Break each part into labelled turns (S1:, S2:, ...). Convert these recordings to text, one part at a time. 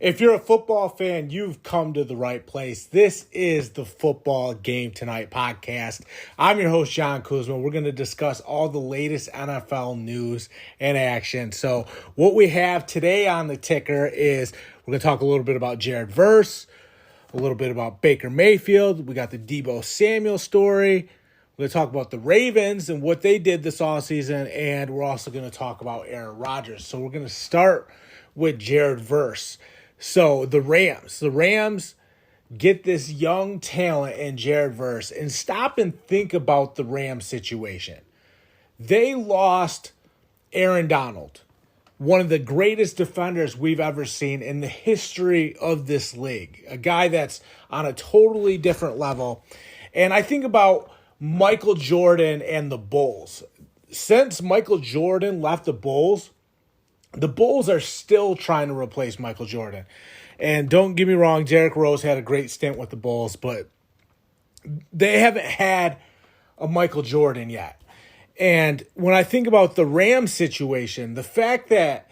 S1: If you're a football fan, you've come to the right place. This is the Football Game Tonight podcast. I'm your host, John Kuzma. We're going to discuss all the latest NFL news and action. So what we have today on the ticker is we're going to talk a little bit about Jared Verse, a little bit about Baker Mayfield. We got the Deebo Samuel story. We're going to talk about the Ravens and what they did this offseason, and we're also going to talk about Aaron Rodgers. So we're going to start with Jared Verse. So the Rams get this young talent in Jared Verse, and stop and think about the Rams situation. They lost Aaron Donald, one of the greatest defenders we've ever seen in the history of this league, a guy that's on a totally different level. And I think about Michael Jordan and the Bulls. Since Michael Jordan left the Bulls are still trying to replace Michael Jordan. And don't get me wrong, Derrick Rose had a great stint with the Bulls, but they haven't had a Michael Jordan yet. And when I think about the Rams situation, the fact that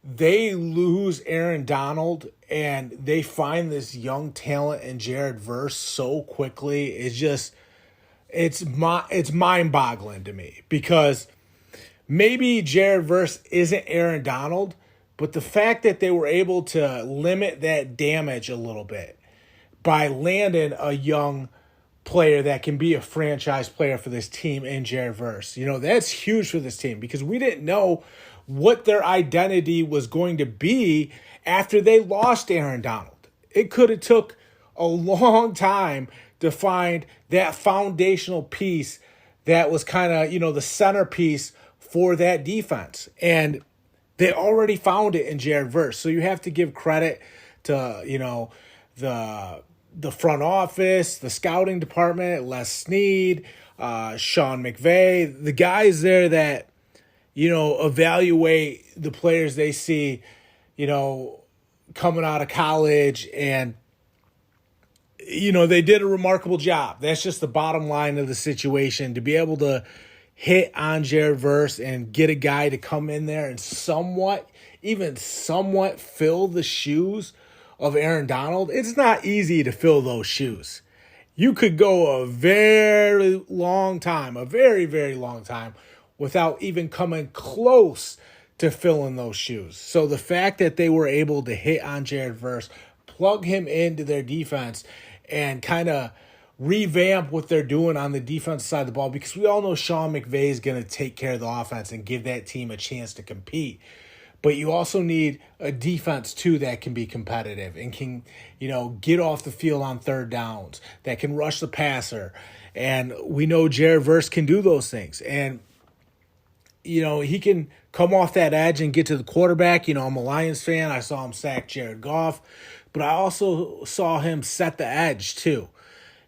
S1: they lose Aaron Donald and they find this young talent in Jared Verse so quickly is just, it's mind-boggling to me, because maybe Jared Verse isn't Aaron Donald, but the fact that they were able to limit that damage a little bit by landing a young player that can be a franchise player for this team in Jared Verse, that's huge for this team, because we didn't know what their identity was going to be after they lost Aaron Donald. It could have took a long time to find that foundational piece that was kind of, the centerpiece for that defense. And they already found it in Jared Verse. So you have to give credit to, the front office, the scouting department, Les Snead, Sean McVay, the guys there that, evaluate the players they see, coming out of college. And, they did a remarkable job. That's just the bottom line of the situation, to be able to hit on Jared Verse and get a guy to come in there and somewhat fill the shoes of Aaron Donald. It's not easy to fill those shoes. You could go a very, very long time without even coming close to filling those shoes. So the fact that they were able to hit on Jared Verse, plug him into their defense, and kind of revamp what they're doing on the defensive side of the ball, because we all know Sean McVay is going to take care of the offense and give that team a chance to compete. But you also need a defense, too, that can be competitive and can, get off the field on third downs, that can rush the passer. And we know Jared Verse can do those things. And, he can come off that edge and get to the quarterback. I'm a Lions fan. I saw him sack Jared Goff. But I also saw him set the edge, too.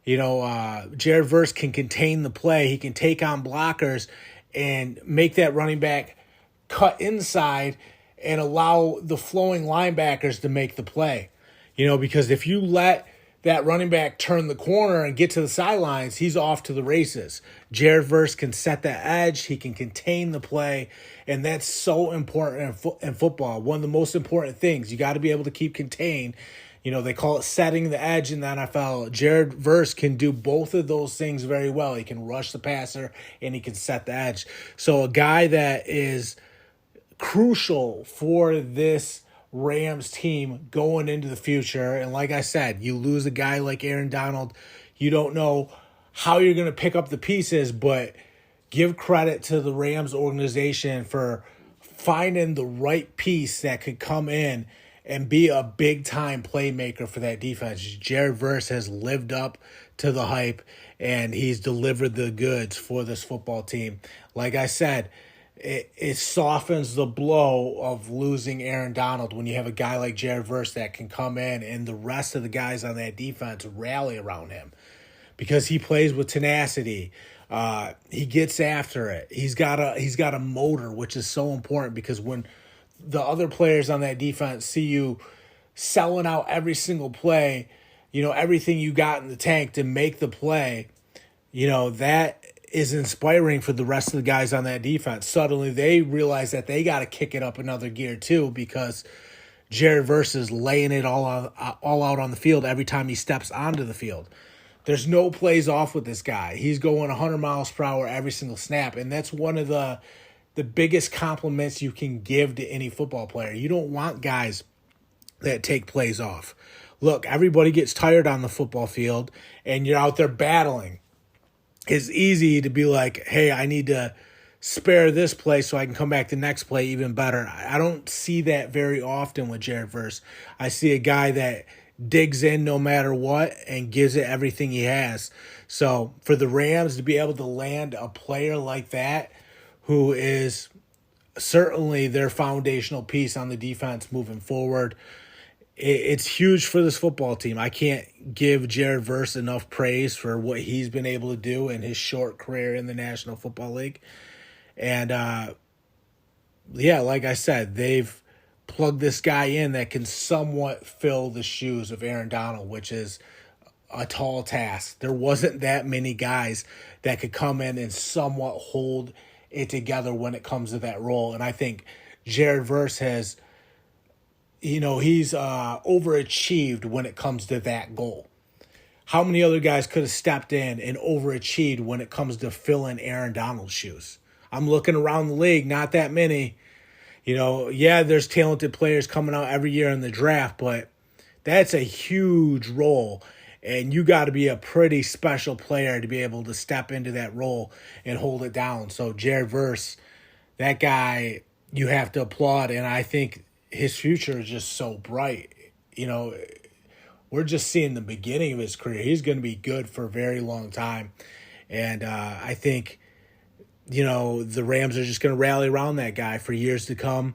S1: Jared Verse can contain the play. He can take on blockers and make that running back cut inside and allow the flowing linebackers to make the play. Because if you let that running back turn the corner and get to the sidelines, he's off to the races. Jared Verse can set that edge. He can contain the play. And that's so important in football. One of the most important things. You got to be able to keep contained. They call it setting the edge in the NFL. Jared Verse can do both of those things very well. He can rush the passer and he can set the edge. So a guy that is crucial for this Rams team going into the future. And like I said, you lose a guy like Aaron Donald, you don't know how you're going to pick up the pieces, but give credit to the Rams organization for finding the right piece that could come in and be a big-time playmaker for that defense. Jared Verse has lived up to the hype, and he's delivered the goods for this football team. Like I said, it softens the blow of losing Aaron Donald when you have a guy like Jared Verse that can come in and the rest of the guys on that defense rally around him, because he plays with tenacity. He gets after it. He's got a motor, which is so important, because when the other players on that defense see you selling out every single play, everything you got in the tank to make the play, that is inspiring for the rest of the guys on that defense. Suddenly they realize that they got to kick it up another gear too, because Jared Verse is laying it all out on the field every time he steps onto the field. There's no plays off with this guy. He's going 100 miles per hour every single snap, and that's one of the biggest compliments you can give to any football player. You don't want guys that take plays off. Look, everybody gets tired on the football field, and you're out there battling. It's easy to be like, hey, I need to spare this play so I can come back the next play even better. I don't see that very often with Jared Verse. I see a guy that digs in no matter what and gives it everything he has. So for the Rams to be able to land a player like that, who is certainly their foundational piece on the defense moving forward, it's huge for this football team. I can't give Jared Verse enough praise for what he's been able to do in his short career in the National Football League. And, like I said, they've plugged this guy in that can somewhat fill the shoes of Aaron Donald, which is a tall task. There wasn't that many guys that could come in and somewhat hold it together when it comes to that role. And I think Jared Verse has, he's overachieved when it comes to that goal. How many other guys could have stepped in and overachieved when it comes to filling Aaron Donald's shoes? I'm looking around the league, not that many. There's talented players coming out every year in the draft, but that's a huge role. And you got to be a pretty special player to be able to step into that role and hold it down. So Jared Verse, that guy, you have to applaud. And I think his future is just so bright. We're just seeing the beginning of his career. He's going to be good for a very long time. And I think, the Rams are just going to rally around that guy for years to come.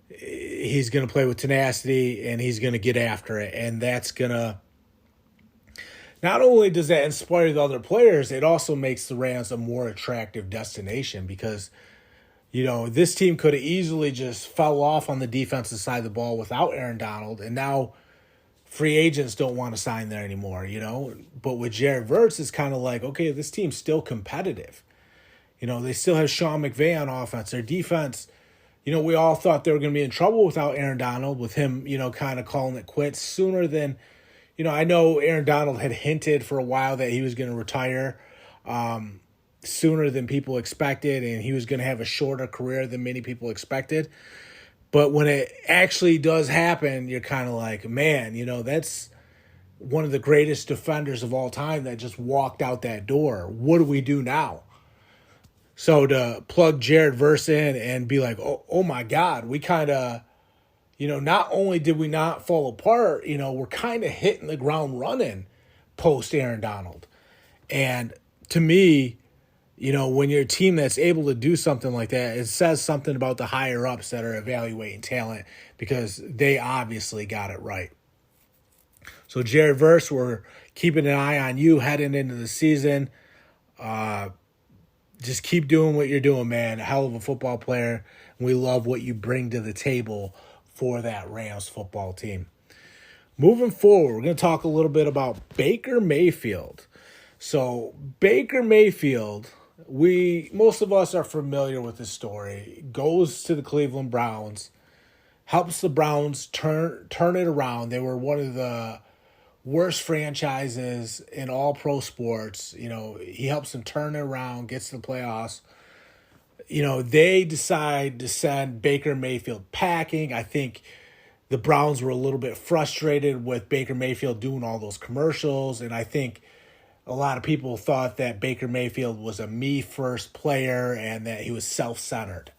S1: He's going to play with tenacity, and he's going to get after it. And that's going to, not only does that inspire the other players, it also makes the Rams a more attractive destination because, this team could have easily just fell off on the defensive side of the ball without Aaron Donald, and now free agents don't want to sign there anymore, But with Jared Verse, it's kind of like, okay, this team's still competitive. They still have Sean McVay on offense. Their defense, we all thought they were going to be in trouble without Aaron Donald, with him, kind of calling it quits sooner than, I know Aaron Donald had hinted for a while that he was going to retire sooner than people expected, and he was going to have a shorter career than many people expected. But when it actually does happen, you're kind of like, man, that's one of the greatest defenders of all time that just walked out that door. What do we do now? So to plug Jared Verse in and be like, oh my God, we kind of, not only did we not fall apart, we're kind of hitting the ground running post Aaron Donald. And to me, when you're a team that's able to do something like that, it says something about the higher ups that are evaluating talent because they obviously got it right. So Jared Verse, we're keeping an eye on you heading into the season. Just keep doing what you're doing, man. A hell of a football player. We love what you bring to the table for that Rams football team. Moving forward, we're going to talk a little bit about Baker Mayfield. So Baker Mayfield, most of us are familiar with this story. Goes to the Cleveland Browns, helps the Browns turn it around. They were one of the worst franchises in all pro sports. He helps them turn it around, gets to the playoffs. They decide to send Baker Mayfield packing. I think the Browns were a little bit frustrated with Baker Mayfield doing all those commercials, and I think a lot of people thought that Baker Mayfield was a me-first player and that he was self-centered.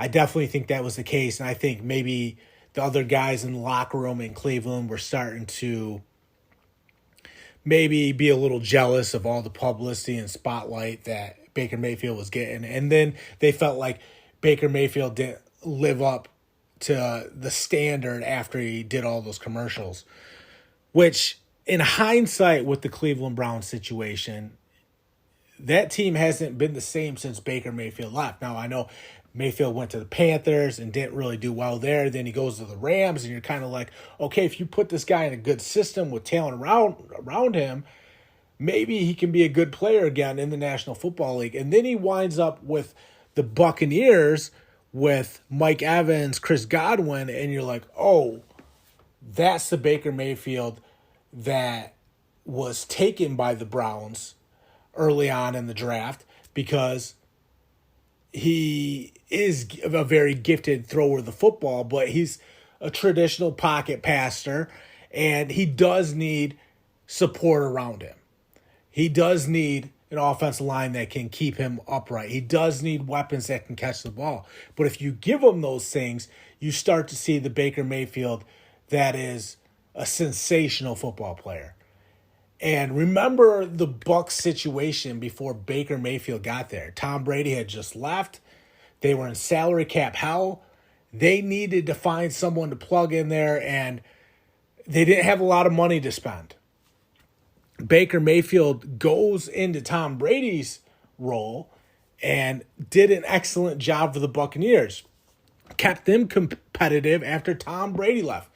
S1: I definitely think that was the case, and I think maybe the other guys in the locker room in Cleveland were starting to maybe be a little jealous of all the publicity and spotlight that Baker Mayfield was getting. And then they felt like Baker Mayfield didn't live up to the standard after he did all those commercials, which in hindsight with the Cleveland Browns situation, that team hasn't been the same since Baker Mayfield left. Now, I know Mayfield went to the Panthers and didn't really do well there. Then he goes to the Rams, and you're kind of like, okay, if you put this guy in a good system with talent around him, maybe he can be a good player again in the National Football League. And then he winds up with the Buccaneers, with Mike Evans, Chris Godwin, and you're like, oh, that's the Baker Mayfield that was taken by the Browns early on in the draft, because he is a very gifted thrower of the football, but he's a traditional pocket passer, and he does need support around him. He does need an offensive line that can keep him upright. He does need weapons that can catch the ball. But if you give him those things, you start to see the Baker Mayfield that is a sensational football player. And remember the Bucs situation before Baker Mayfield got there. Tom Brady had just left. They were in salary cap hell. They needed to find someone to plug in there, and they didn't have a lot of money to spend. Baker Mayfield goes into Tom Brady's role and did an excellent job for the Buccaneers. Kept them competitive after Tom Brady left.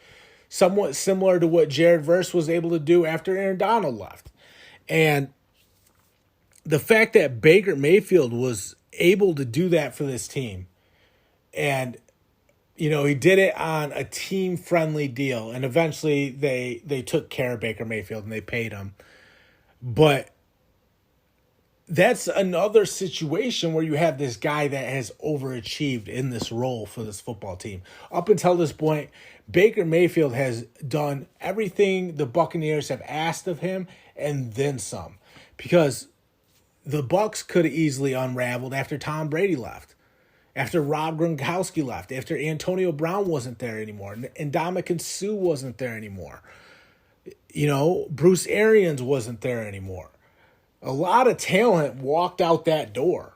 S1: Somewhat similar to what Jared Verse was able to do after Aaron Donald left. And the fact that Baker Mayfield was able to do that for this team, and he did it on a team-friendly deal, and eventually they took care of Baker Mayfield and they paid him. But that's another situation where you have this guy that has overachieved in this role for this football team. Up until this point, Baker Mayfield has done everything the Buccaneers have asked of him and then some, because the Bucs could have easily unraveled after Tom Brady left, after Rob Gronkowski left, after Antonio Brown wasn't there anymore, and Ndamukong Suh wasn't there anymore. Bruce Arians wasn't there anymore. A lot of talent walked out that door.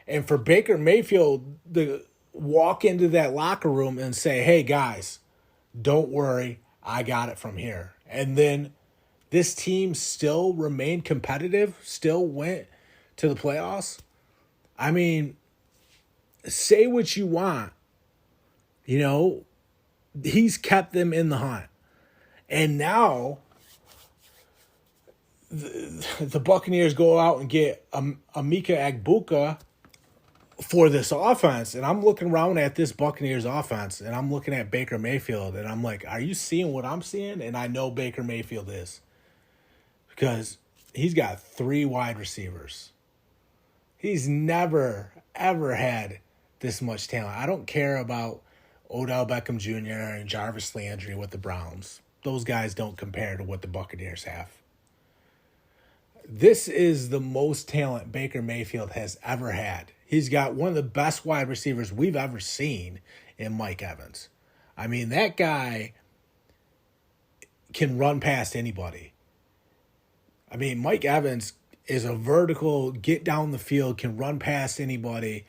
S1: And for Baker Mayfield to walk into that locker room and say, hey, guys, don't worry, I got it from here. And then this team still remained competitive, still went to the playoffs. I mean, say what you want. He's kept them in the hunt. And now the Buccaneers go out and get Emeka Egbuka for this offense. And I'm looking around at this Buccaneers offense, and I'm looking at Baker Mayfield, and I'm like, are you seeing what I'm seeing? And I know Baker Mayfield is, because he's got 3 wide receivers. He's never, ever had this much talent. I don't care about Odell Beckham Jr. and Jarvis Landry with the Browns. Those guys don't compare to what the Buccaneers have. This is the most talent Baker Mayfield has ever had. He's got one of the best wide receivers we've ever seen in Mike Evans. I mean, that guy can run past anybody. I mean, Mike Evans is a vertical, get down the field, can run past anybody.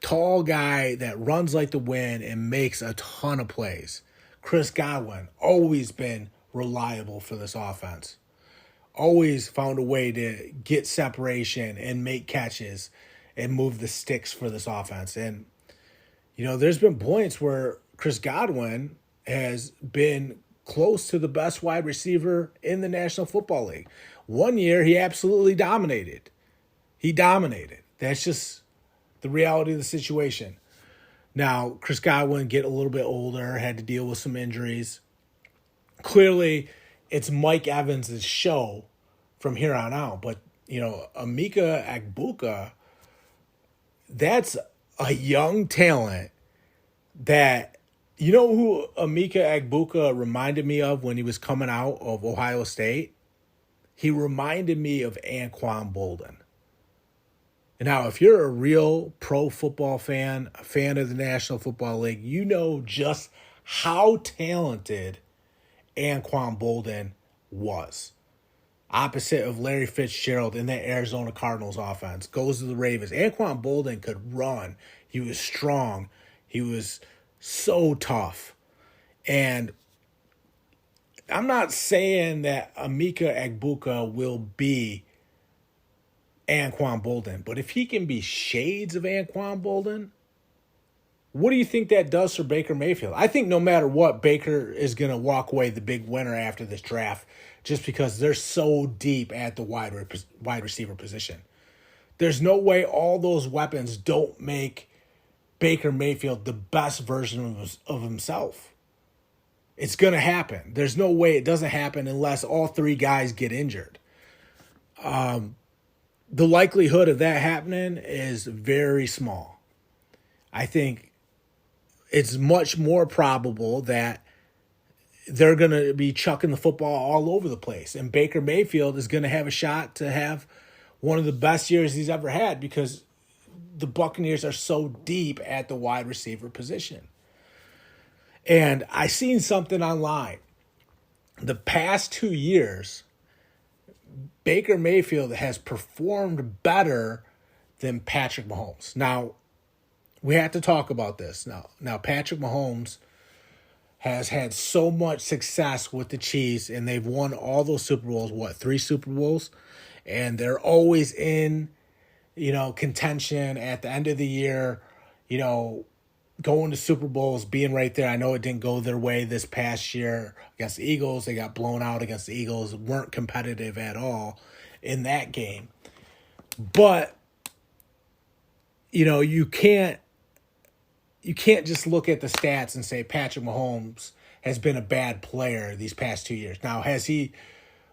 S1: Tall guy that runs like the wind and makes a ton of plays. Chris Godwin, always been reliable for this offense. Always found a way to get separation and make catches and move the sticks for this offense. And, there's been points where Chris Godwin has been close to the best wide receiver in the National Football League. One year, he absolutely dominated. He dominated. That's just the reality of the situation. Now, Chris Godwin getting a little bit older, had to deal with some injuries. Clearly, it's Mike Evans' show from here on out. But, Emeka Egbuka, that's a young talent that, who Emeka Egbuka reminded me of when he was coming out of Ohio State? He reminded me of Anquan Boldin. Now, if you're a real pro football fan, a fan of the National Football League, you know just how talented Anquan Boldin was. Opposite of Larry Fitzgerald in that Arizona Cardinals offense. Goes to the Ravens. Anquan Boldin could run. He was strong. He was so tough. And I'm not saying that Emeka Egbuka will be Anquan Boldin, but if he can be shades of Anquan Boldin, what do you think that does for Baker Mayfield? I think no matter what, Baker is going to walk away the big winner after this draft, just because they're so deep at the wide receiver position. There's no way all those weapons don't make Baker Mayfield the best version of himself. It's going to happen. There's no way it doesn't happen unless all three guys get injured. The likelihood of that happening is very small. I think it's much more probable that they're going to be chucking the football all over the place. And Baker Mayfield is going to have a shot to have one of the best years he's ever had because the Buccaneers are so deep at the wide receiver position. And I seen something online. The past 2 years, Baker Mayfield has performed better than Patrick Mahomes. Now, we have to talk about this. Now Patrick Mahomes has had so much success with the Chiefs, and they've won all those Super Bowls, 3 Super Bowls? And they're always in, contention at the end of the year, going to Super Bowls, being right there. I know it didn't go their way this past year against the Eagles. They got blown out against the Eagles, weren't competitive at all in that game. But, you can't just look at the stats and say Patrick Mahomes has been a bad player these past 2 years. Now, has he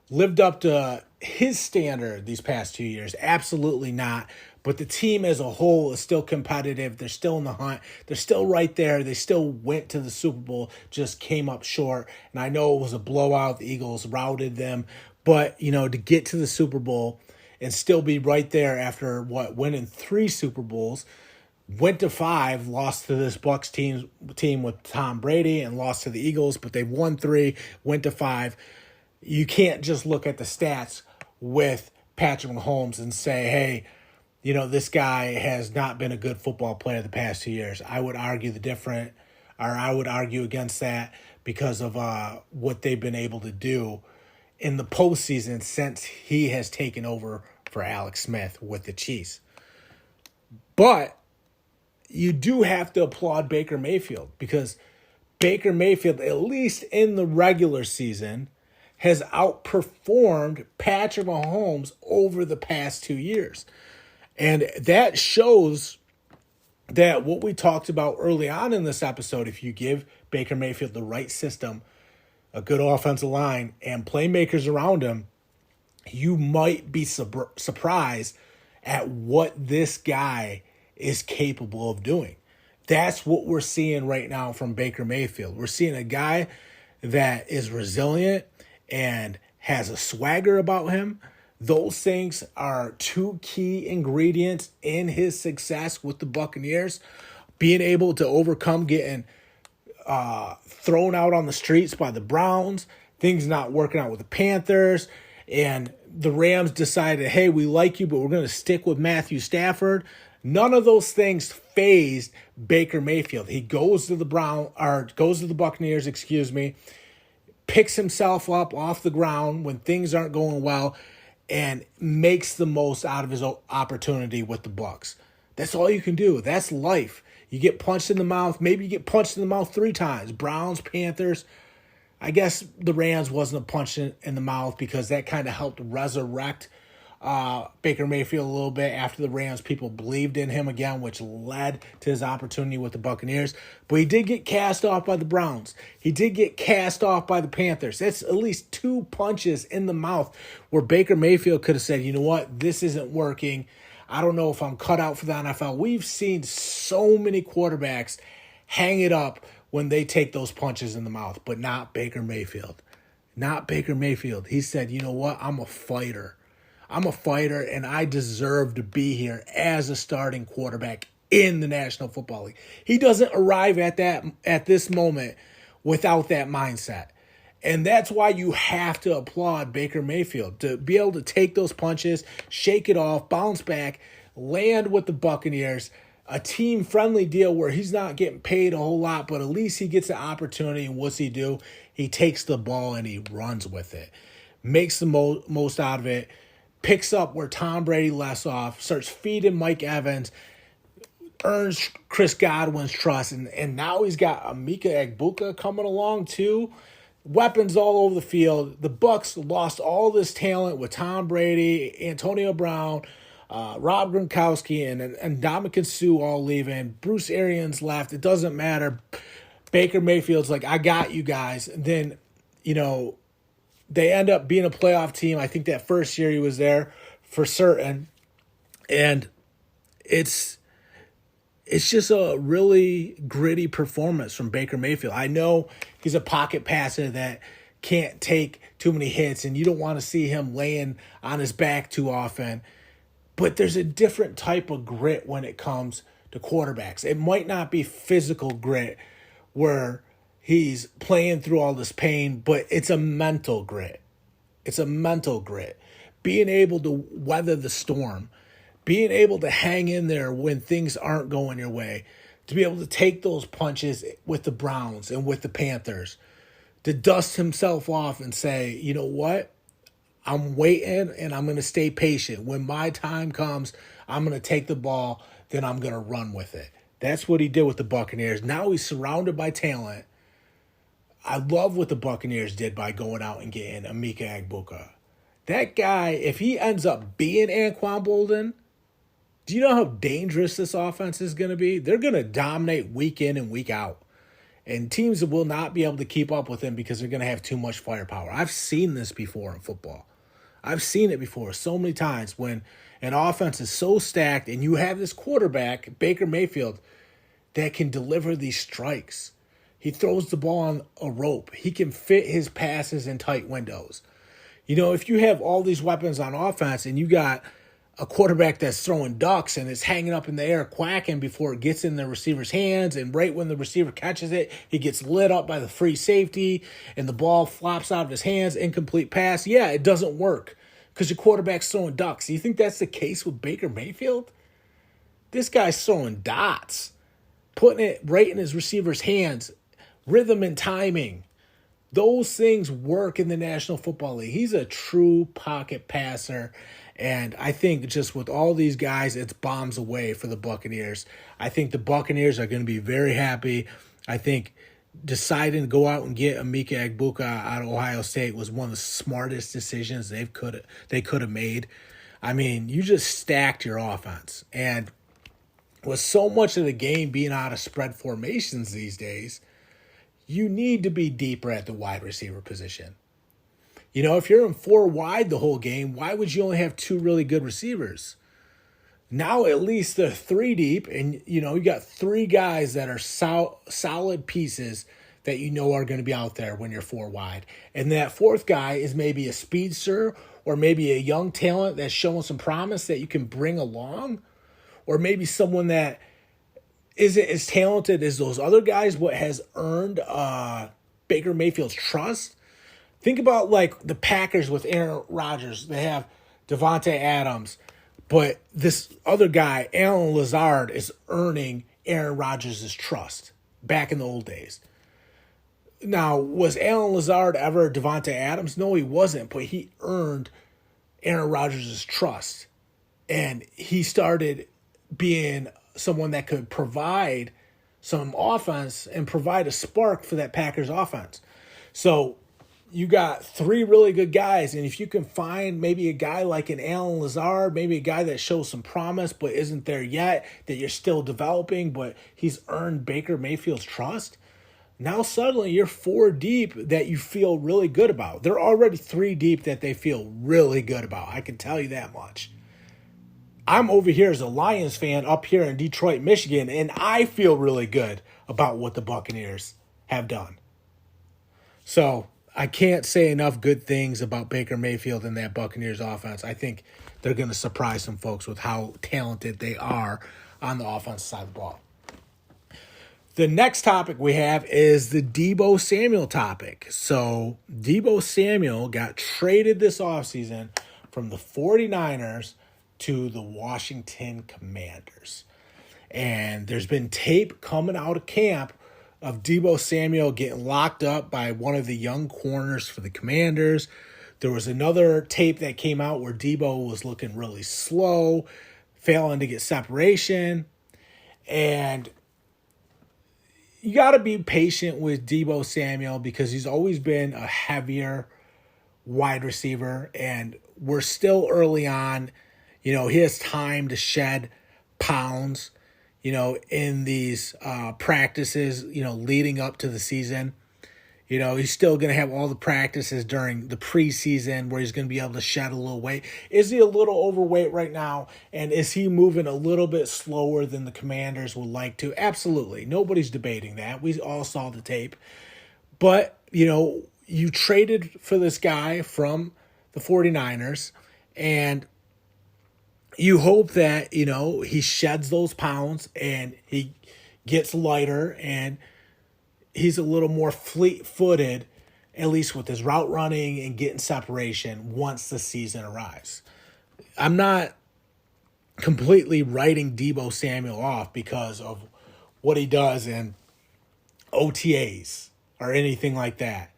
S1: lived up to his standard these past 2 years? Absolutely not. But the team as a whole is still competitive. They're still in the hunt. They're still right there. They still went to the Super Bowl, just came up short. And I know it was a blowout. The Eagles routed them. But, to get to the Super Bowl and still be right there after, winning 3 Super Bowls, went to 5, lost to this Bucs team with Tom Brady and lost to the Eagles, but they won 3, went to 5. You can't just look at the stats with Patrick Mahomes and say, hey, this guy has not been a good football player the past 2 years. I would argue against that because of what they've been able to do in the postseason since he has taken over for Alex Smith with the Chiefs. But you do have to applaud Baker Mayfield because Baker Mayfield, at least in the regular season, has outperformed Patrick Mahomes over the past 2 years. And that shows that what we talked about early on in this episode, if you give Baker Mayfield the right system, a good offensive line, and playmakers around him, you might be surprised at what this guy is capable of doing. That's what we're seeing right now from Baker Mayfield. We're seeing a guy that is resilient and has a swagger about him. Those things are 2 key ingredients in his success with the Buccaneers. Being able to overcome getting thrown out on the streets by the Browns, things not working out with the Panthers, and the Rams decided, hey, we like you, but we're going to stick with Matthew Stafford. None of those things fazed Baker Mayfield. He goes to the Buccaneers, picks himself up off the ground when things aren't going well, and makes the most out of his opportunity with the Bucs. That's all you can do. That's life. You get punched in the mouth. Maybe you get punched in the mouth 3 times. Browns, Panthers. I guess the Rams wasn't a punch in the mouth because that kind of helped resurrect Baker Mayfield a little bit after the Rams. People believed in him again, which led to his opportunity with the Buccaneers. But he did get cast off by the Browns. He did get cast off by the Panthers. That's at least 2 punches in the mouth where Baker Mayfield could have said, you know what, this isn't working. I don't know if I'm cut out for the NFL. We've seen so many quarterbacks hang it up when they take those punches in the mouth, but not Baker Mayfield. Not Baker Mayfield. He said, you know what, I'm a fighter. I'm a fighter, and I deserve to be here as a starting quarterback in the National Football League. He doesn't arrive at this moment without that mindset. And that's why you have to applaud Baker Mayfield, to be able to take those punches, shake it off, bounce back, land with the Buccaneers, a team-friendly deal where he's not getting paid a whole lot, but at least he gets an opportunity, and what's he do? He takes the ball and he runs with it, makes the most out of it, picks up where Tom Brady left off, starts feeding Mike Evans, earns Chris Godwin's trust, and now he's got Emeka Egbuka coming along too. Weapons all over the field. The Bucs lost all this talent with Tom Brady, Antonio Brown, Rob Gronkowski and Ndamukong Suh all leaving. Bruce Arians left. It doesn't matter. Baker Mayfield's like, I got you guys. And then, they end up being a playoff team. I think that first year he was there for certain. And it's just a really gritty performance from Baker Mayfield. I know he's a pocket passer that can't take too many hits, and you don't want to see him laying on his back too often. But there's a different type of grit when it comes to quarterbacks. It might not be physical grit where he's playing through all this pain, but it's a mental grit. It's a mental grit. Being able to weather the storm, being able to hang in there when things aren't going your way, to be able to take those punches with the Browns and with the Panthers, to dust himself off and say, you know what? I'm waiting and I'm going to stay patient. When my time comes, I'm going to take the ball, then I'm going to run with it. That's what he did with the Buccaneers. Now he's surrounded by talent. I love what the Buccaneers did by going out and getting Emeka Egbuka. That guy, if he ends up being Anquan Boldin, do you know how dangerous this offense is going to be? They're going to dominate week in and week out. And teams will not be able to keep up with him because they're going to have too much firepower. I've seen this before in football. I've seen it before so many times when an offense is so stacked and you have this quarterback, Baker Mayfield, that can deliver these strikes. He throws the ball on a rope. He can fit his passes in tight windows. If you have all these weapons on offense and you got a quarterback that's throwing ducks and it's hanging up in the air quacking before it gets in the receiver's hands, and right when the receiver catches it, he gets lit up by the free safety and the ball flops out of his hands, incomplete pass. Yeah, it doesn't work because your quarterback's throwing ducks. You think that's the case with Baker Mayfield? This guy's throwing dots, putting it right in his receiver's hands, rhythm and timing. Those things work in the National Football League. He's a true pocket passer. And I think just with all these guys, it's bombs away for the Buccaneers. I think the Buccaneers are going to be very happy. I think deciding to go out and get Emeka Egbuka out of Ohio State was one of the smartest decisions they could have made. I mean, you just stacked your offense. And with so much of the game being out of spread formations these days, you need to be deeper at the wide receiver position. If you're in 4 wide the whole game, why would you only have 2 really good receivers? Now at least they're 3 deep, and you got 3 guys that are solid pieces that are going to be out there when you're 4 wide. And that 4th guy is maybe a speedster or maybe a young talent that's showing some promise that you can bring along, or maybe someone that isn't as talented as those other guys but has earned Baker Mayfield's trust. Think about like the Packers with Aaron Rodgers. They have Devontae Adams, but this other guy, Alan Lazard, is earning Aaron Rodgers' trust back in the old days. Now, was Alan Lazard ever Devontae Adams? No, he wasn't, but he earned Aaron Rodgers' trust. And he started being someone that could provide some offense and provide a spark for that Packers offense. So you got 3 really good guys, and if you can find maybe a guy like an Alan Lazard, maybe a guy that shows some promise but isn't there yet, that you're still developing, but he's earned Baker Mayfield's trust, now suddenly you're 4 deep that you feel really good about. They're already 3 deep that they feel really good about. I can tell you that much. I'm over here as a Lions fan up here in Detroit, Michigan, and I feel really good about what the Buccaneers have done. So I can't say enough good things about Baker Mayfield and that Buccaneers offense. I think they're going to surprise some folks with how talented they are on the offensive side of the ball. The next topic we have is the Deebo Samuel topic. So Deebo Samuel got traded this offseason from the 49ers to the Washington Commanders. And there's been tape coming out of camp of Deebo Samuel getting locked up by one of the young corners for the Commanders. There was another tape that came out where Deebo was looking really slow, failing to get separation. And you got to be patient with Deebo Samuel because he's always been a heavier wide receiver, and we're still early on. He has time to shed pounds, in these practices, leading up to the season. He's still going to have all the practices during the preseason where he's going to be able to shed a little weight. Is he a little overweight right now? And is he moving a little bit slower than the Commanders would like to? Absolutely. Nobody's debating that. We all saw the tape. But, you traded for this guy from the 49ers, and you hope that, he sheds those pounds and he gets lighter and he's a little more fleet-footed, at least with his route running and getting separation once the season arrives. I'm not completely writing Deebo Samuel off because of what he does in OTAs or anything like that.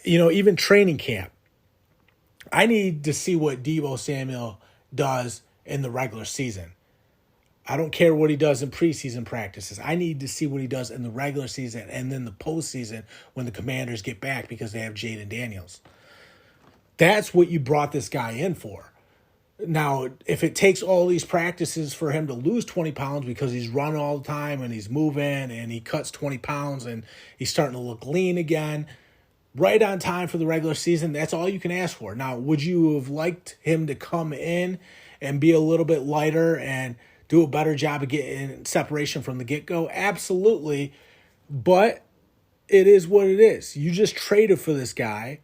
S1: Even training camp. I need to see what Deebo Samuel does in the regular season. I don't care what he does in preseason practices. I need to see what he does in the regular season and then the postseason when the Commanders get back because they have Jaden Daniels. That's what you brought this guy in for. Now, if it takes all these practices for him to lose 20 pounds because he's running all the time and he's moving and he cuts 20 pounds and he's starting to look lean again, right on time for the regular season, that's all you can ask for. Now, would you have liked him to come in and be a little bit lighter and do a better job of getting separation from the get-go? Absolutely. But it is what it is. You just traded for this guy.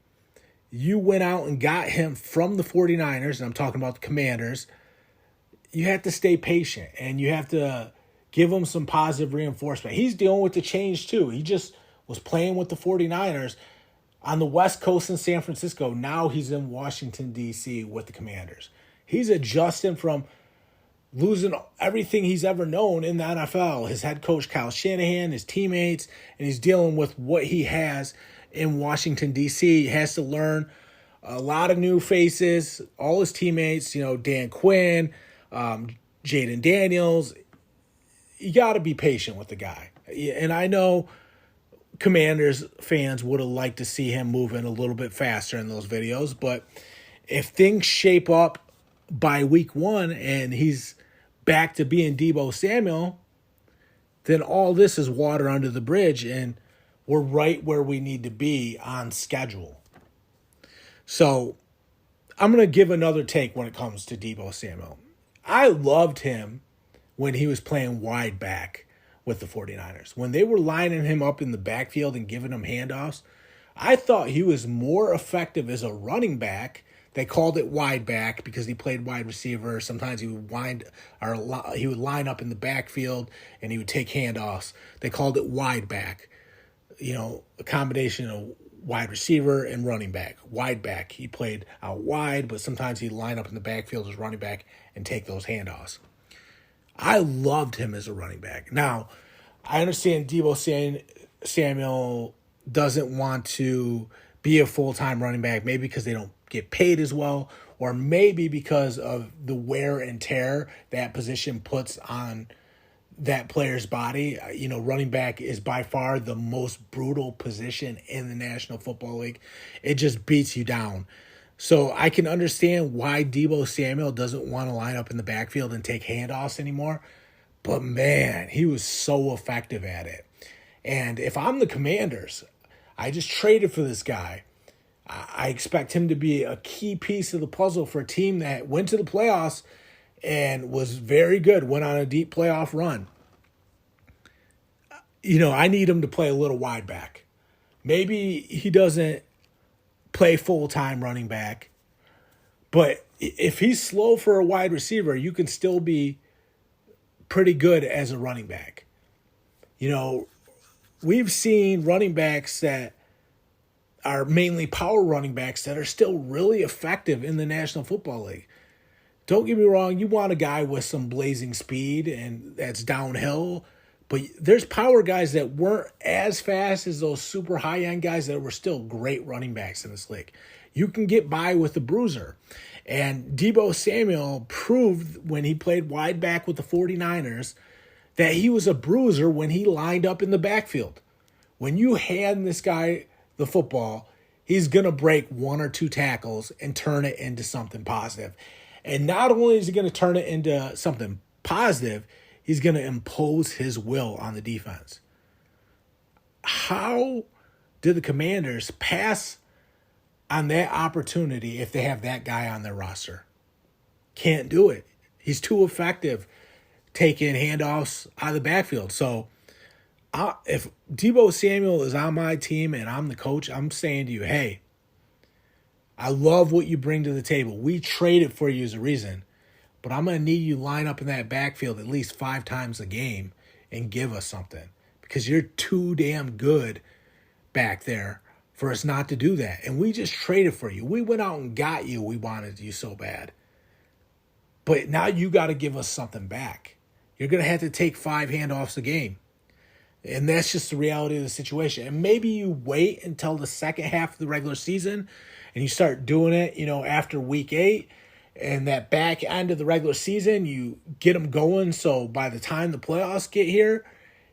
S1: You went out and got him from the 49ers, and I'm talking about the Commanders. You have to stay patient, and you have to give him some positive reinforcement. He's dealing with the change, too. He just was playing with the 49ers on the West Coast in San Francisco. Now he's in Washington, D.C. with the Commanders. He's adjusting from losing everything he's ever known in the NFL, his head coach Kyle Shanahan, his teammates, and he's dealing with what he has in Washington, D.C. He has to learn a lot of new faces, all his teammates, Dan Quinn, Jaden Daniels. You got to be patient with the guy. And I know Commanders fans would have liked to see him moving a little bit faster in those videos, but if things shape up by week 1 and he's back to being Deebo Samuel, then all this is water under the bridge and we're right where we need to be on schedule. So I'm going to give another take when it comes to Deebo Samuel. I loved him when he was playing wide back with the 49ers. When they were lining him up in the backfield and giving him handoffs, I thought he was more effective as a running back. They called it wide back because he played wide receiver. Sometimes he would he would line up in the backfield and he would take handoffs. They called it wide back. A combination of wide receiver and running back. Wide back, he played out wide, but sometimes he'd line up in the backfield as running back and take those handoffs. I loved him as a running back. Now, I understand Deebo Samuel doesn't want to be a full-time running back, maybe because they don't get paid as well, or maybe because of the wear and tear that position puts on that player's body. Running back is by far the most brutal position in the National Football League. It just beats you down. So I can understand why Deebo Samuel doesn't want to line up in the backfield and take handoffs anymore. But man, he was so effective at it. And if I'm the Commanders, I just traded for this guy. I expect him to be a key piece of the puzzle for a team that went to the playoffs and was very good, went on a deep playoff run. I need him to play a little wide back. Maybe he doesn't play full-time running back, but if he's slow for a wide receiver, you can still be pretty good as a running back. We've seen running backs that are mainly power running backs that are still really effective in the National Football League. Don't get me wrong, you want a guy with some blazing speed and that's downhill, but there's power guys that weren't as fast as those super high-end guys that were still great running backs in this league. You can get by with the bruiser. And Deebo Samuel proved when he played wide back with the 49ers that he was a bruiser when he lined up in the backfield. When you hand this guy the football, he's going to break 1 or 2 tackles and turn it into something positive. And not only is he going to turn it into something positive, he's going to impose his will on the defense. How did the Commanders pass on that opportunity if they have that guy on their roster? Can't do it. He's too effective taking handoffs out of the backfield. So if Deebo Samuel is on my team and I'm the coach, I'm saying to you, hey, I love what you bring to the table. We traded for you as a reason, but I'm going to need you to line up in that backfield at least 5 times a game and give us something, because you're too damn good back there for us not to do that. And we just traded for you. We went out and got you. We wanted you so bad. But now you got to give us something back. You're going to have to take 5 handoffs a game. And that's just the reality of the situation. And maybe you wait until the second half of the regular season and you start doing it, after week 8, and that back end of the regular season, you get him going. So by the time the playoffs get here,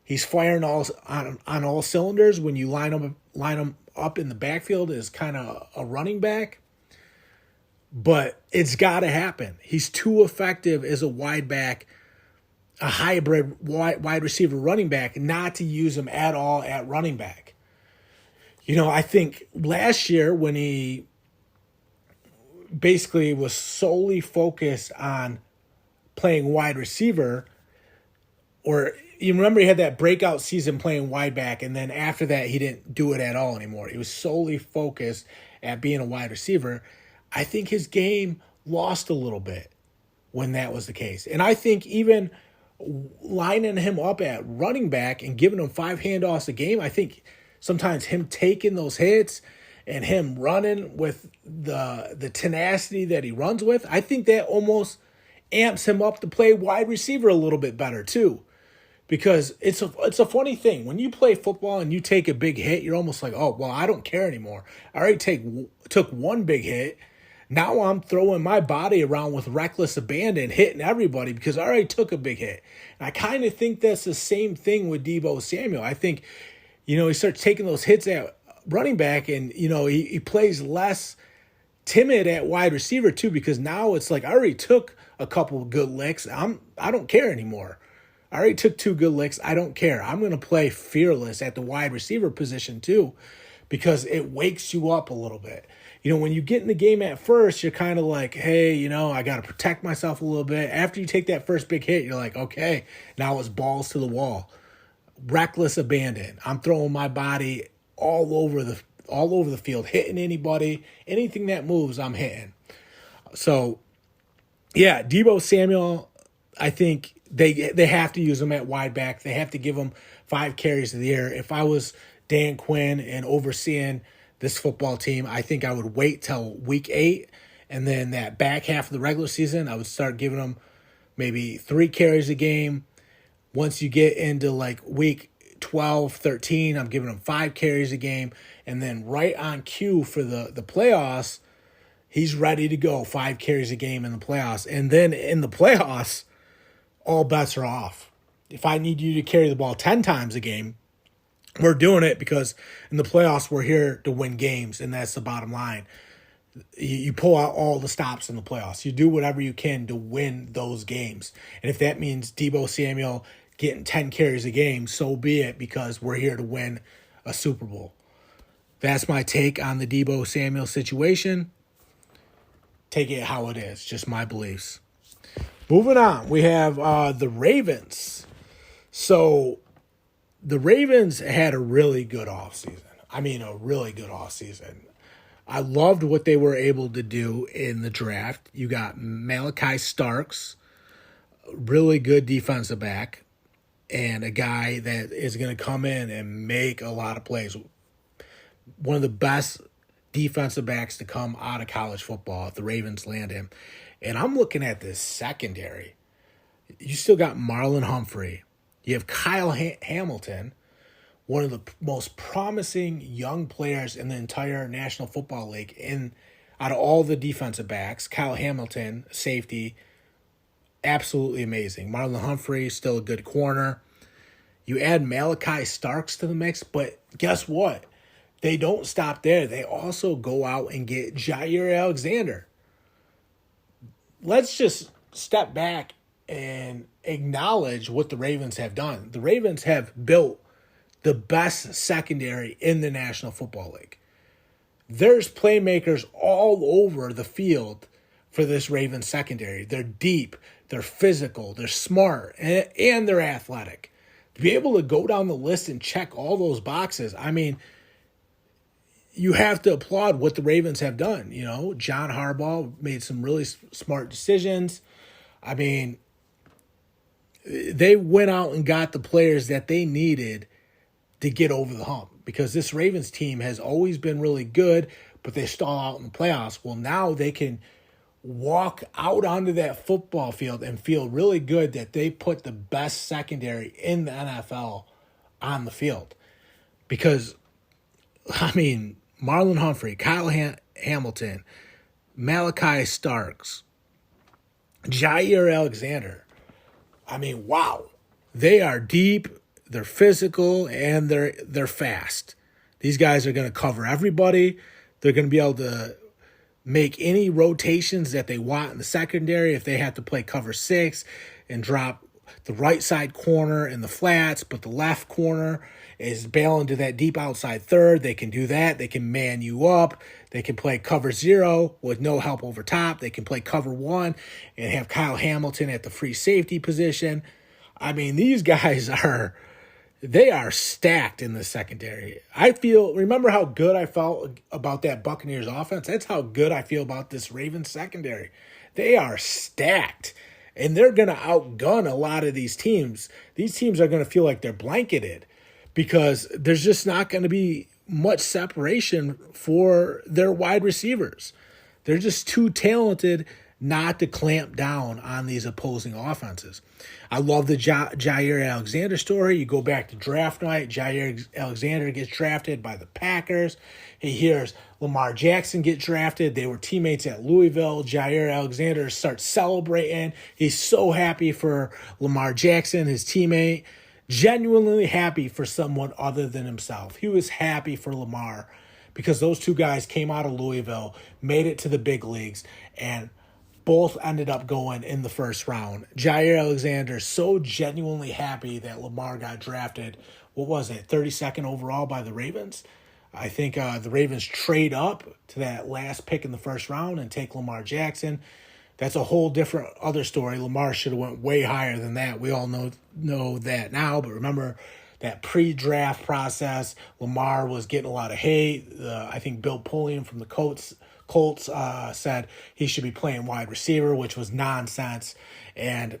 S1: he's firing on all cylinders when you line him up in the backfield as kind of a running back. But it's got to happen. He's too effective as a wide back, a hybrid wide receiver running back, not to use him at all at running back. I think last year when he basically was solely focused on playing wide receiver, or you remember he had that breakout season playing wide back, and then after that he didn't do it at all anymore. He was solely focused at being a wide receiver. I think his game lost a little bit when that was the case. And I think even lining him up at running back and giving him 5 handoffs a game, I think sometimes him taking those hits and him running with the tenacity that he runs with, I think that almost amps him up to play wide receiver a little bit better too. Because it's a funny thing. When you play football and you take a big hit, you're almost like, oh, well, I don't care anymore. I already took one big hit. Now I'm throwing my body around with reckless abandon, hitting everybody because I already took a big hit. And I kind of think that's the same thing with Deebo Samuel. I think, he starts taking those hits at running back, and, he plays less timid at wide receiver too, because now it's like I already took a couple of good licks. I don't care anymore. I already took 2 good licks. I don't care. I'm going to play fearless at the wide receiver position too, because it wakes you up a little bit. When you get in the game at first, you're kind of like, hey, I got to protect myself a little bit. After you take that first big hit, you're like, okay, now it's balls to the wall. Reckless abandon. I'm throwing my body all over the field, hitting anybody, anything that moves, I'm hitting. So, yeah, Deebo Samuel, I think they have to use him at wide back. They have to give him 5 carries of the year. If I was Dan Quinn and overseeing this football team, I think I would wait till week 8, and then that back half of the regular season, I would start giving them maybe 3 carries a game. Once you get into like week 12, 13, I'm giving them 5 carries a game. And then right on cue for the playoffs, he's ready to go, 5 carries a game in the playoffs. And then in the playoffs, all bets are off. If I need you to carry the ball 10 times a game, we're doing it, because in the playoffs, we're here to win games, and that's the bottom line. You pull out all the stops in the playoffs. You do whatever you can to win those games. And if that means Deebo Samuel getting 10 carries a game, so be it, because we're here to win a Super Bowl. That's my take on the Deebo Samuel situation. Take it how it is, just my beliefs. Moving on, we have the Ravens. So the Ravens had a really good offseason. I mean, a really good offseason. I loved what they were able to do in the draft. You got Malachi Starks, really good defensive back, and a guy that is going to come in and make a lot of plays. One of the best defensive backs to come out of college football if the Ravens land him. And I'm looking at this secondary. You still got Marlon Humphrey. You have Kyle Hamilton, one of the most promising young players in the entire National Football League. Out of all the defensive backs, Kyle Hamilton, safety, absolutely amazing. Marlon Humphrey, still a good corner. You add Malachi Starks to the mix, but guess what? They don't stop there. They also go out and get Jair Alexander. let's just step back and acknowledge what the Ravens have done. The Ravens have built the best secondary in the National Football League. There's playmakers all over the field for this Ravens secondary. They're deep, they're physical, they're smart, and they're athletic. To be able to go down the list and check all those boxes, I mean, you have to applaud what the Ravens have done. You know, John Harbaugh made some really smart decisions. I mean, they went out and got the players that they needed to get over the hump, because this Ravens team has always been really good, but they stall out in the playoffs. Well, now they can walk out onto that football field and feel really good that they put the best secondary in the NFL on the field. Because, I mean, Marlon Humphrey, Kyle Hamilton, Malachi Starks, Jair Alexander. I mean, wow. They are deep, they're physical, and they're fast. These guys are going to cover everybody. They're going to be able to make any rotations that they want in the secondary. If they have to play cover 6 and drop the right side corner in the flats, but the left corner is bailing to that deep outside third, they can do that. They can man you up. They can play cover 0 with no help over top. They can play cover 1 and have Kyle Hamilton at the free safety position. I mean, these guys are stacked in the secondary. Remember how good I felt about that Buccaneers offense? That's how good I feel about this Ravens secondary. They are stacked, and they're going to outgun a lot of these teams. These teams are going to feel like they're blanketed because there's just not going to be much separation for their wide receivers. They're just too talented not to clamp down on these opposing offenses. I love the Jair Alexander story. You go back to draft night, Jair Alexander gets drafted by the Packers. He hears Lamar Jackson get drafted. They were teammates at Louisville. Jair Alexander starts celebrating. He's so happy for Lamar Jackson, his teammate, genuinely happy for someone other than himself. He was happy for Lamar because those two guys came out of Louisville, made it to the big leagues, and both ended up going in the first round. Jair Alexander so genuinely happy that Lamar got drafted. What was it, 32nd overall by the Ravens? I think the Ravens trade up to that last pick in the first round and take Lamar Jackson. That's a whole different other story. Lamar should have went way higher than that. We all know that now, but remember that pre-draft process, Lamar was getting a lot of hate. I think Bill Pulliam from the Colts said he should be playing wide receiver, which was nonsense. And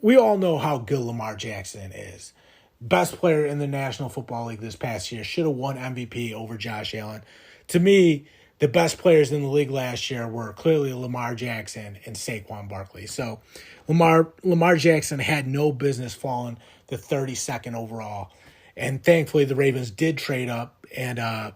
S1: we all know how good Lamar Jackson is. Best player in the National Football League this past year. Should have won MVP over Josh Allen. To me, the best players in the league last year were clearly Lamar Jackson and Saquon Barkley. So Lamar Jackson had no business falling the 32nd overall. And thankfully, the Ravens did trade up and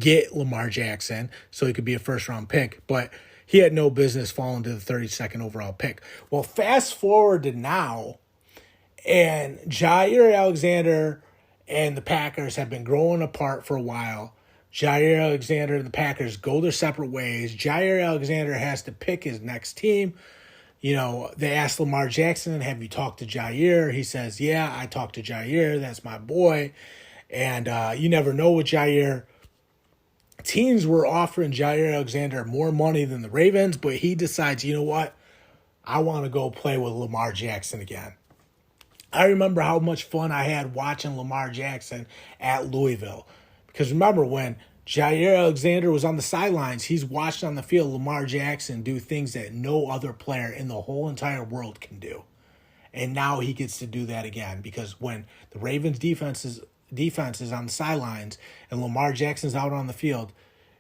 S1: get Lamar Jackson so he could be a first-round pick. But he had no business falling to the 32nd overall pick. Well, fast forward to now, and Jair Alexander and the Packers have been growing apart for a while. Jair Alexander and the Packers go their separate ways. Jair Alexander has to pick his next team. You know, they asked Lamar Jackson, have you talked to Jair? He says, yeah, I talked to Jair. That's my boy. And you never know with Jair. Teams were offering Jair Alexander more money than the Ravens, but he decides, you know what? I want to go play with Lamar Jackson again. I remember how much fun I had watching Lamar Jackson at Louisville. Because remember, when Jair Alexander was on the sidelines, he's watched on the field Lamar Jackson do things that no other player in the whole entire world can do. And now he gets to do that again. Because when the Ravens defense is on the sidelines and Lamar Jackson's out on the field,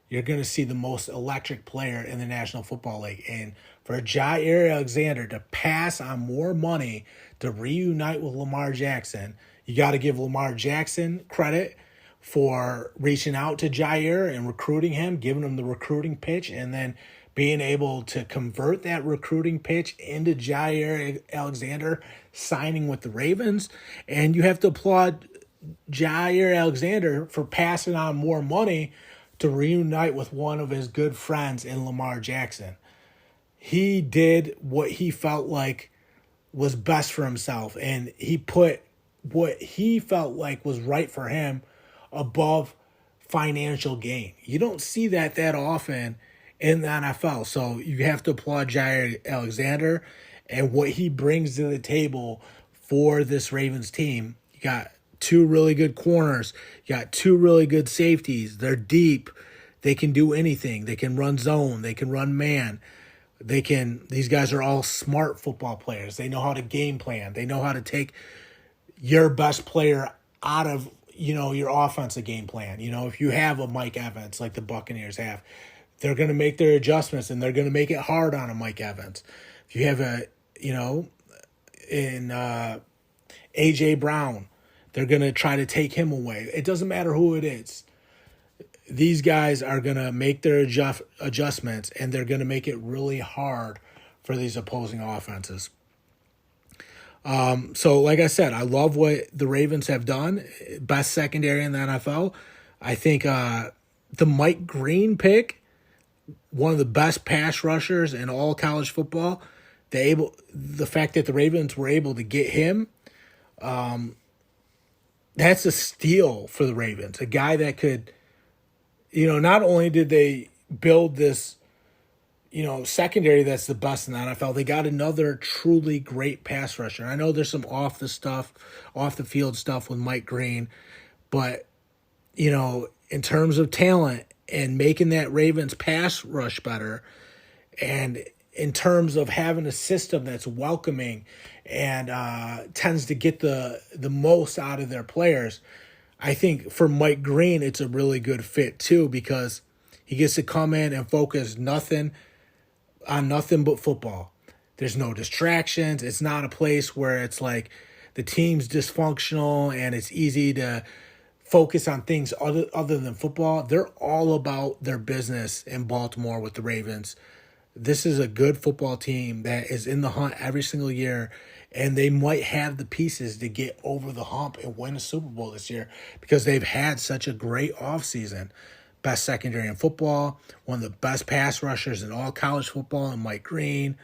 S1: you're going to see the most electric player in the National Football League. And for Jair Alexander to pass on more money to reunite with Lamar Jackson, you got to give Lamar Jackson credit for reaching out to Jair and recruiting him, giving him the recruiting pitch, and then being able to convert that recruiting pitch into Jair Alexander signing with the Ravens. And you have to applaud Jair Alexander for passing on more money to reunite with one of his good friends in Lamar Jackson. he did what he felt like was best for himself, and he put what he felt like was right for him above financial gain. You don't see that often in the NFL. So you have to applaud Jair Alexander and what he brings to the table for this Ravens team. You got two really good corners. You got two really good safeties. They're deep. They can do anything. They can run zone. They can run man. These guys are all smart football players. They know how to game plan. They know how to take your best player out of, your offensive game plan. If you have a Mike Evans like the Buccaneers have, they're going to make their adjustments and they're going to make it hard on a Mike Evans. If you have in A.J. Brown, they're going to try to take him away. It doesn't matter who it is. These guys are going to make their adjustments, and they're going to make it really hard for these opposing offenses. So like I said, I love what the Ravens have done. Best secondary in the NFL. I think the Mike Green pick, one of the best pass rushers in all college football. The fact that the Ravens were able to get him, that's a steal for the Ravens. A guy that could, not only did they build this, secondary that's the best in the NFL, they got another truly great pass rusher. I know there's some off the field stuff with Mike Green, but, in terms of talent and making that Ravens pass rush better, and in terms of having a system that's welcoming and tends to get the most out of their players, I think for Mike Green, it's a really good fit too, because he gets to come in and focus nothing but football. There's no distractions. It's not a place where it's like the team's dysfunctional and it's easy to focus on things other than football. They're all about their business in Baltimore with the Ravens. This is a good football team that is in the hunt every single year, and they might have the pieces to get over the hump and win a Super Bowl this year because they've had such a great offseason. Best secondary in football, one of the best pass rushers in all college football, and Mike Green.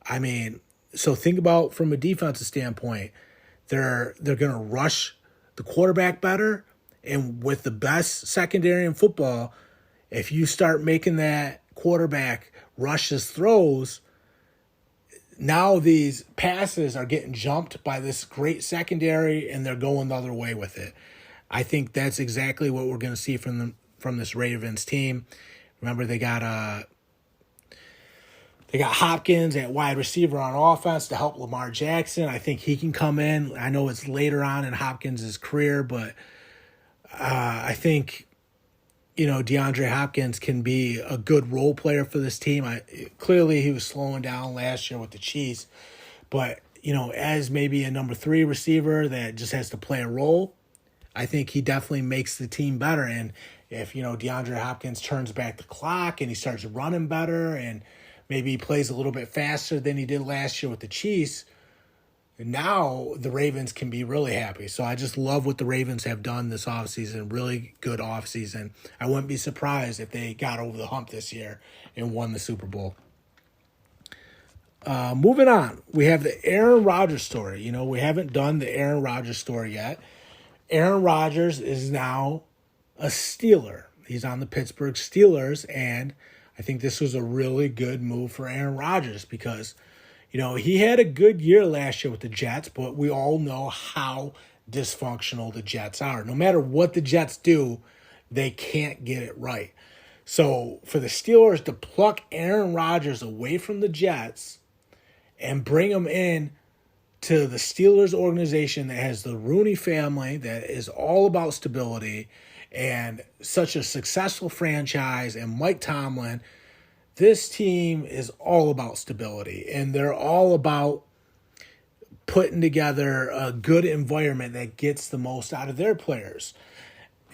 S1: I mean, so think about from a defensive standpoint, they're going to rush the quarterback better, and with the best secondary in football, if you start making that quarterback rush his throws, now these passes are getting jumped by this great secondary, and they're going the other way with it. I think that's exactly what we're going to see from this Ravens team. Remember, they got Hopkins at wide receiver on offense to help Lamar Jackson. I think he can come in. I know it's later on in Hopkins' career, but I think, DeAndre Hopkins can be a good role player for this team. Clearly, he was slowing down last year with the Chiefs, but, as maybe a number 3 receiver that just has to play a role, I think he definitely makes the team better. And if, DeAndre Hopkins turns back the clock and he starts running better and maybe he plays a little bit faster than he did last year with the Chiefs, now the Ravens can be really happy. So I just love what the Ravens have done this offseason. Really good offseason. I wouldn't be surprised if they got over the hump this year and won the Super Bowl. Moving on, we have the Aaron Rodgers story. We haven't done the Aaron Rodgers story yet. Aaron Rodgers is now a Steeler. He's on the Pittsburgh Steelers, and I think this was a really good move for Aaron Rodgers because, he had a good year last year with the Jets, but we all know how dysfunctional the Jets are. No matter what the Jets do, they can't get it right. So for the Steelers to pluck Aaron Rodgers away from the Jets and bring him in to the Steelers organization that has the Rooney family, that is all about stability, and such a successful franchise, and Mike Tomlin, this team is all about stability, and they're all about putting together a good environment that gets the most out of their players.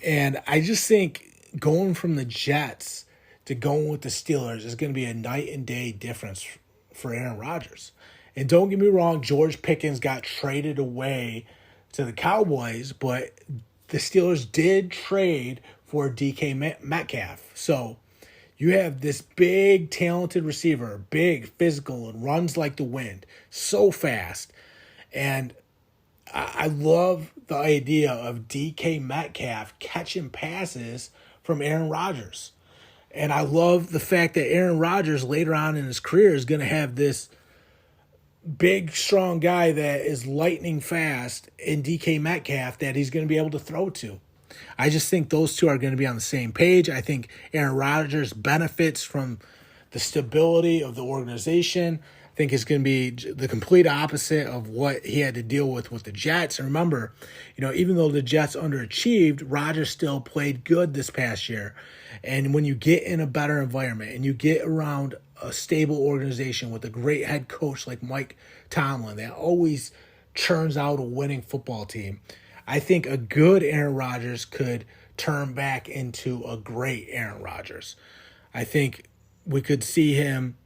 S1: And I just think going from the Jets to going with the Steelers is going to be a night and day difference for Aaron Rodgers. And don't get me wrong, George Pickens got traded away to the Cowboys, but the Steelers did trade for DK Metcalf. So You have this big, talented receiver, big, physical, and runs like the wind, so fast. And I love the idea of DK Metcalf catching passes from Aaron Rodgers. And I love the fact that Aaron Rodgers later on in his career is going to have this big, strong guy that is lightning fast in DK Metcalf that he's going to be able to throw to. I just think those two are going to be on the same page. I think Aaron Rodgers benefits from the stability of the organization. I think it's going to be the complete opposite of what he had to deal with the Jets. And remember, even though the Jets underachieved, Rodgers still played good this past year. And when you get in a better environment and you get around a stable organization with a great head coach like Mike Tomlin that always churns out a winning football team, I think a good Aaron Rodgers could turn back into a great Aaron Rodgers. I think we could see him,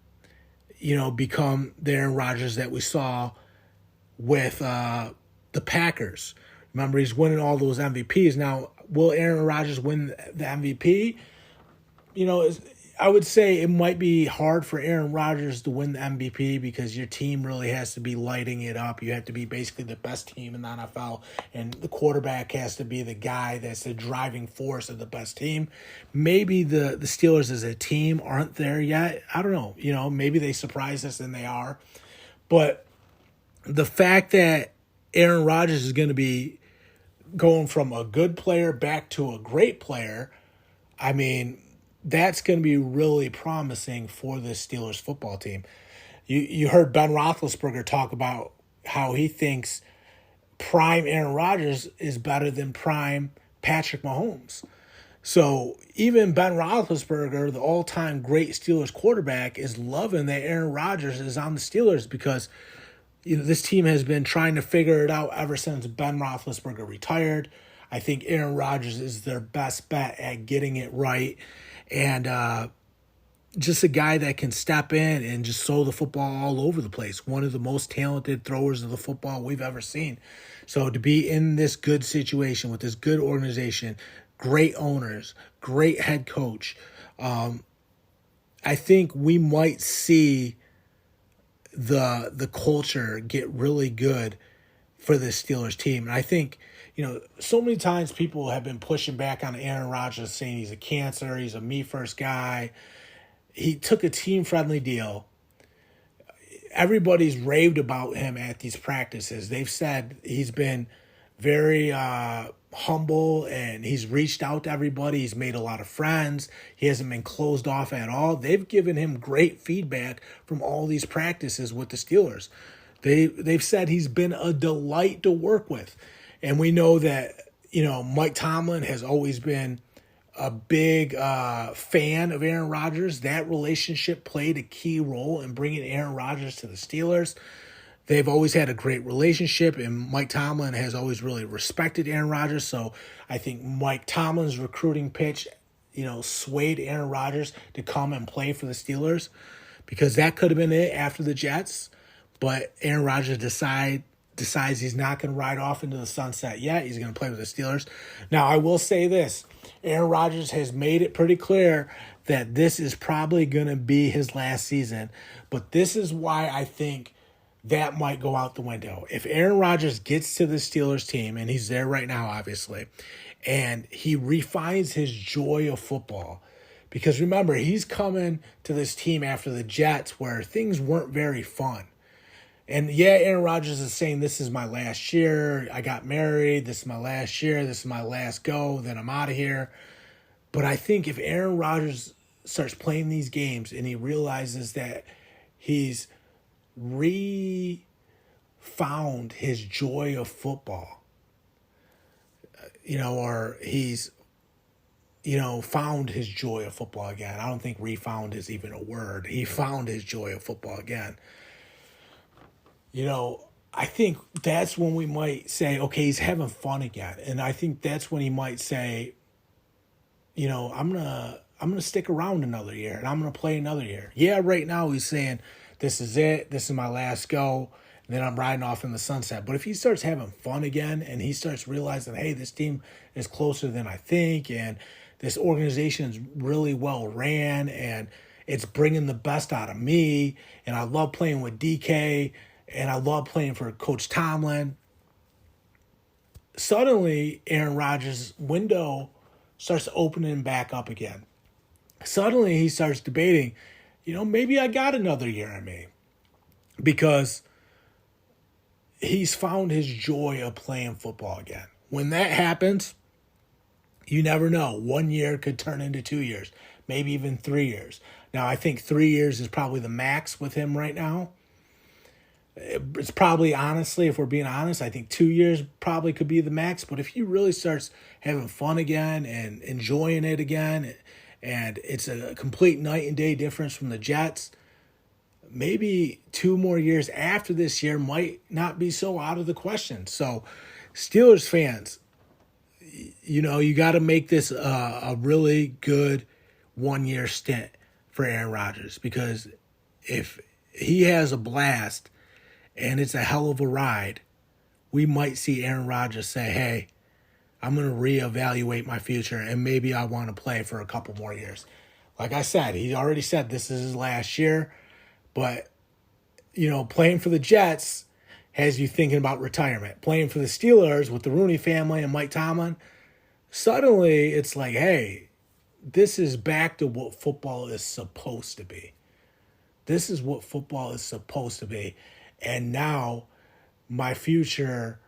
S1: become the Aaron Rodgers that we saw with the Packers. Remember, he's winning all those MVPs. Now, will Aaron Rodgers win the MVP? I would say it might be hard for Aaron Rodgers to win the MVP because your team really has to be lighting it up. You have to be basically the best team in the NFL, and the quarterback has to be the guy that's the driving force of the best team. Maybe the Steelers as a team aren't there yet. I don't know. Maybe they surprise us and they are. But the fact that Aaron Rodgers is going to be going from a good player back to a great player, I mean, that's going to be really promising for the Steelers football team. You heard Ben Roethlisberger talk about how he thinks prime Aaron Rodgers is better than prime Patrick Mahomes. So even Ben Roethlisberger, the all-time great Steelers quarterback, is loving that Aaron Rodgers is on the Steelers because this team has been trying to figure it out ever since Ben Roethlisberger retired. I think Aaron Rodgers is their best bet at getting it right. And just a guy that can step in and just throw the football all over the place. One of the most talented throwers of the football we've ever seen. So to be in this good situation with this good organization, great owners, great head coach, I think we might see the culture get really good for the Steelers team. And I think, so many times people have been pushing back on Aaron Rodgers, saying he's a cancer, he's a me-first guy. He took a team-friendly deal. Everybody's raved about him at these practices. They've said he's been very humble and he's reached out to everybody. He's made a lot of friends. He hasn't been closed off at all. They've given him great feedback from all these practices with the Steelers. They've said he's been a delight to work with. And we know that, Mike Tomlin has always been a big fan of Aaron Rodgers. That relationship played a key role in bringing Aaron Rodgers to the Steelers. They've always had a great relationship, and Mike Tomlin has always really respected Aaron Rodgers. So I think Mike Tomlin's recruiting pitch, swayed Aaron Rodgers to come and play for the Steelers because that could have been it after the Jets. But Aaron Rodgers decides he's not going to ride off into the sunset yet. He's going to play with the Steelers. Now, I will say this. Aaron Rodgers has made it pretty clear that this is probably going to be his last season. But this is why I think that might go out the window. If Aaron Rodgers gets to the Steelers team, and he's there right now, obviously, and he refines his joy of football, because remember, he's coming to this team after the Jets where things weren't very fun. And yeah, Aaron Rodgers is saying, this is my last year. I got married. This is my last year. This is my last go. Then I'm out of here. But I think if Aaron Rodgers starts playing these games and he realizes that he's refound his joy of football, or he's, found his joy of football again. I don't think refound is even a word. He found his joy of football again. I think that's when we might say, okay, he's having fun again. And I think that's when he might say, I'm gonna stick around another year and I'm gonna play another year. Yeah, right now he's saying, this is it, this is my last go, and then I'm riding off in the sunset. But if he starts having fun again and he starts realizing, hey, this team is closer than I think, and this organization is really well ran and it's bringing the best out of me. And I love playing with DK and I love playing for Coach Tomlin. Suddenly, Aaron Rodgers' window starts opening back up again. Suddenly, he starts debating, maybe I got another year in me because he's found his joy of playing football again. When that happens, you never know. 1 year could turn into 2 years, maybe even 3 years. Now, I think 3 years is probably the max with him right now. It's probably, honestly, if we're being honest, I think 2 years probably could be the max. But if he really starts having fun again and enjoying it again, and it's a complete night and day difference from the Jets, maybe 2 more years after this year might not be so out of the question. So, Steelers fans, you got to make this a really good 1 year stint for Aaron Rodgers, because if he has a blast and it's a hell of a ride, we might see Aaron Rodgers say, hey, I'm going to reevaluate my future and maybe I want to play for a couple more years. Like I said, he already said this is his last year, but, playing for the Jets has you thinking about retirement. Playing for the Steelers with the Rooney family and Mike Tomlin, suddenly it's like, hey, this is back to what football is supposed to be. This is what football is supposed to be. And now my future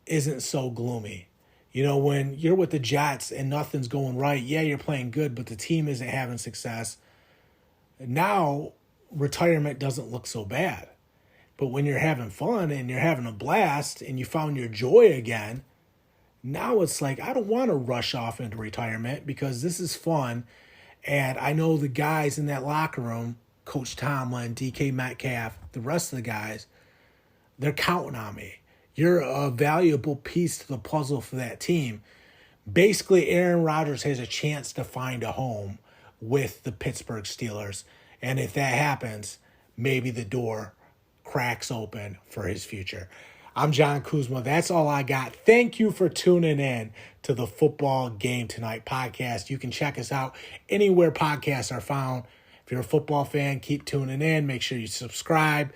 S1: isn't so gloomy. When you're with the Jets and nothing's going right, yeah, you're playing good, but the team isn't having success. Now, retirement doesn't look so bad. But when you're having fun and you're having a blast and you found your joy again, now it's like, I don't want to rush off into retirement because this is fun. And I know the guys in that locker room, Coach Tomlin, DK Metcalf, the rest of the guys, they're counting on me. You're a valuable piece to the puzzle for that team. Basically, Aaron Rodgers has a chance to find a home with the Pittsburgh Steelers. And if that happens, maybe the door cracks open for his future. I'm John Kuzma. That's all I got. Thank you for tuning in to the Football Game Tonight podcast. You can check us out anywhere podcasts are found. If you're a football fan, keep tuning in. Make sure you subscribe.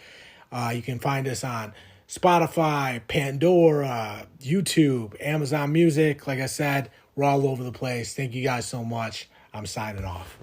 S1: You can find us on Spotify, Pandora, YouTube, Amazon Music. Like I said, we're all over the place. Thank you guys so much. I'm signing off.